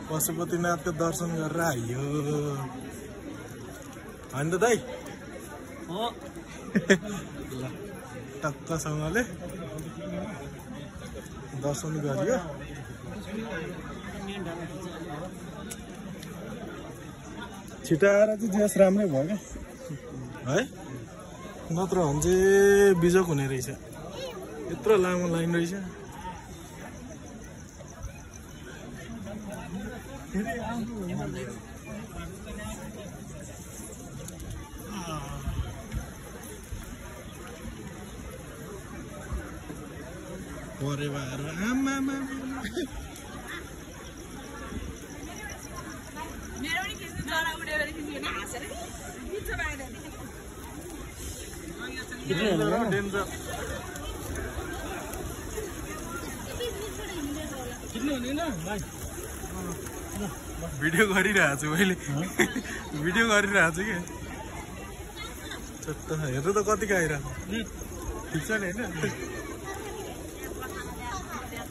पशुपतिनाथको दर्शन गरेर आइयो होइन त दाइ हो ल टक्कसँगले दर्शन गरियो छिटो आएर चाहिँ ज्यास राम्रै भयो क्या है नत्र भने चाहिँ बिजोक हुने रहेछ यत्रो लामो लाइन रहेछ परेवाहरू आमा भिडियो गरिरहेको छु मैले भिडियो गरिरहेको छु कि हेर्नु त कतिको आइरहेको ठिक छ नि होइन